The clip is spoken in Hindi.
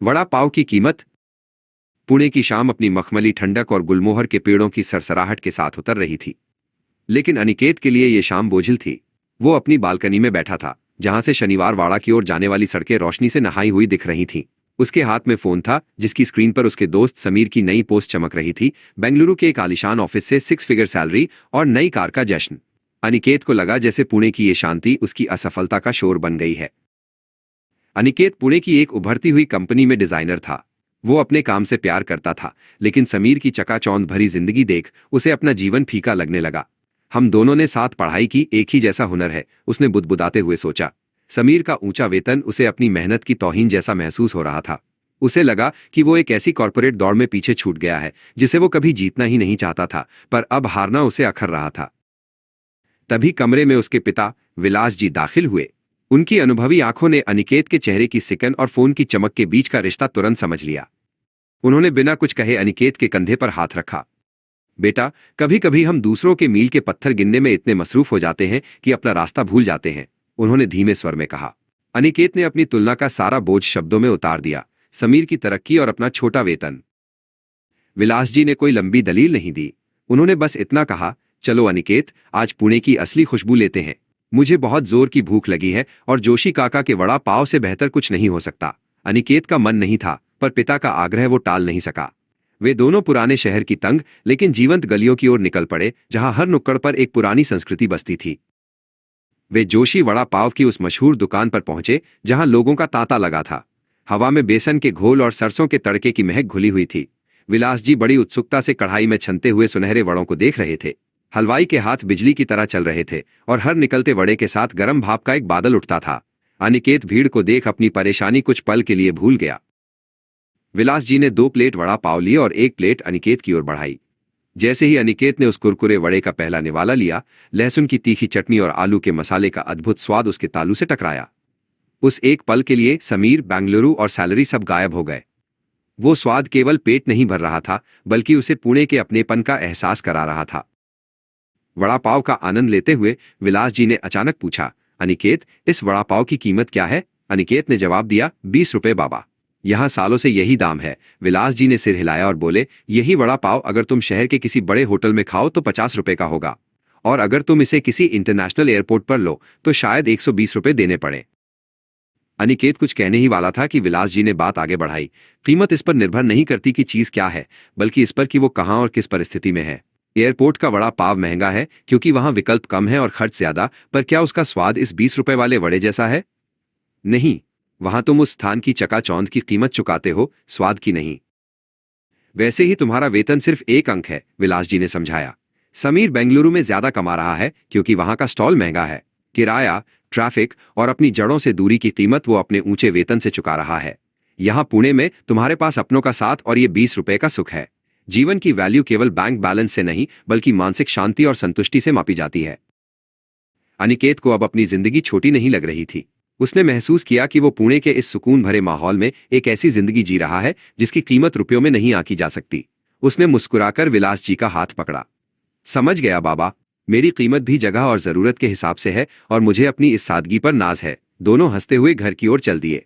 वड़ा पाव की कीमत। पुणे की शाम अपनी मखमली ठंडक और गुलमोहर के पेड़ों की सरसराहट के साथ उतर रही थी। लेकिन अनिकेत के लिए ये शाम बोझिल थी। वो अपनी बालकनी में बैठा था, जहां से शनिवार वाड़ा की ओर जाने वाली सड़कें रोशनी से नहाई हुई दिख रही थीं। उसके हाथ में फोन था, जिसकी स्क्रीन पर उसके दोस्त समीर की नई पोस्ट चमक रही थी। बेंगलुरु के एक आलीशान ऑफिस से 6 फिगर सैलरी और नई कार का जश्न। अनिकेत को लगा जैसे पुणे की ये शांति उसकी असफलता का शोर बन गई है। अनिकेत पुणे की एक उभरती हुई कंपनी में डिजाइनर था। वो अपने काम से प्यार करता था, लेकिन समीर की चकाचौंध भरी जिंदगी देख उसे अपना जीवन फीका लगने लगा। हम दोनों ने साथ पढ़ाई की, एक ही जैसा हुनर है, उसने बुदबुदाते हुए सोचा। समीर का ऊंचा वेतन उसे अपनी मेहनत की तौहीन जैसा महसूस हो रहा था। उसे लगा कि वो एक ऐसी कॉरपोरेट दौड़ में पीछे छूट गया है जिसे वो कभी जीतना ही नहीं चाहता था, पर अब हारना उसे अखर रहा था। तभी कमरे में उसके पिता विलास जी दाखिल हुए। उनकी अनुभवी आंखों ने अनिकेत के चेहरे की सिकन और फोन की चमक के बीच का रिश्ता तुरंत समझ लिया। उन्होंने बिना कुछ कहे अनिकेत के कंधे पर हाथ रखा। बेटा, कभी कभी हम दूसरों के मील के पत्थर गिनने में इतने मसरूफ हो जाते हैं कि अपना रास्ता भूल जाते हैं, उन्होंने धीमे स्वर में कहा। अनिकेत ने अपनी तुलना का सारा बोझ शब्दों में उतार दिया, समीर की तरक्की और अपना छोटा वेतन। विलास जी ने कोई लंबी दलील नहीं दी। उन्होंने बस इतना कहा, चलो अनिकेत, आज पुणे की असली खुशबू लेते हैं। मुझे बहुत जोर की भूख लगी है और जोशी काका के वड़ा पाव से बेहतर कुछ नहीं हो सकता। अनिकेत का मन नहीं था, पर पिता का आग्रह वो टाल नहीं सका। वे दोनों पुराने शहर की तंग लेकिन जीवंत गलियों की ओर निकल पड़े, जहां हर नुक्कड़ पर एक पुरानी संस्कृति बसती थी। वे जोशी वड़ा पाव की उस मशहूर दुकान पर पहुंचे जहां लोगों का तांता लगा था। हवा में बेसन के घोल और सरसों के तड़के की महक घुली हुई थी। विलास जी बड़ी उत्सुकता से कढ़ाई में छनते हुए सुनहरे वड़ों को देख रहे थे। हलवाई के हाथ बिजली की तरह चल रहे थे और हर निकलते वड़े के साथ गर्म भाप का एक बादल उठता था। अनिकेत भीड़ को देख अपनी परेशानी कुछ पल के लिए भूल गया। विलास जी ने 2 प्लेट वड़ा पाव लिए और 1 प्लेट अनिकेत की ओर बढ़ाई। जैसे ही अनिकेत ने उस कुरकुरे वड़े का पहला निवाला लिया, लहसुन की तीखी चटनी और आलू के मसाले का अद्भुत स्वाद उसके तालू से टकराया। उस एक पल के लिए समीर, बेंगलुरु और सैलरी सब गायब हो गए। वो स्वाद केवल पेट नहीं भर रहा था, बल्कि उसे पुणे के अपनेपन का एहसास करा रहा था। वड़ा पाव का आनंद लेते हुए विलास जी ने अचानक पूछा, अनिकेत, इस वड़ा पाव की कीमत क्या है? अनिकेत ने जवाब दिया, 20 रुपए बाबा। यहाँ सालों से यही दाम है। विलास जी ने सिर हिलाया और बोले, यही वड़ा पाव अगर तुम शहर के किसी बड़े होटल में खाओ तो 50 रुपए का होगा, और अगर तुम इसे किसी इंटरनेशनल एयरपोर्ट पर लो तो शायद 120 रुपए देने पड़े। अनिकेत कुछ कहने ही वाला था कि विलास जी ने बात आगे बढ़ाई, कीमत इस पर निर्भर नहीं करती कि चीज क्या है, बल्कि इस पर कि वो कहाँ और किस परिस्थिति में है। एयरपोर्ट का वड़ा पाव महंगा है क्योंकि वहां विकल्प कम है और खर्च ज्यादा, पर क्या उसका स्वाद इस 20 रुपए वाले वड़े जैसा है? नहीं। वहां तुम उस स्थान की चकाचौंध की कीमत चुकाते हो, स्वाद की नहीं। वैसे ही तुम्हारा वेतन सिर्फ एक अंक है, विलास जी ने समझाया। समीर बेंगलुरु में ज्यादा कमा रहा है क्योंकि वहां का स्टॉल महंगा है। किराया, ट्रैफिक और अपनी जड़ों से दूरी की कीमत वो अपने ऊंचे वेतन से चुका रहा है। यहां पुणे में तुम्हारे पास अपनों का साथ और ये 20 रुपए का सुख है। जीवन की वैल्यू केवल बैंक बैलेंस से नहीं, बल्कि मानसिक शांति और संतुष्टि से मापी जाती है। अनिकेत को अब अपनी जिंदगी छोटी नहीं लग रही थी। उसने महसूस किया कि वो पुणे के इस सुकून भरे माहौल में एक ऐसी जिंदगी जी रहा है जिसकी कीमत रुपयों में नहीं आंकी जा सकती। उसने मुस्कुराकर विलास जी का हाथ पकड़ा। समझ गया बाबा, मेरी कीमत भी जगह और जरूरत के हिसाब से है और मुझे अपनी इस सादगी पर नाज है। दोनों हंसते हुए घर की ओर चल दिए।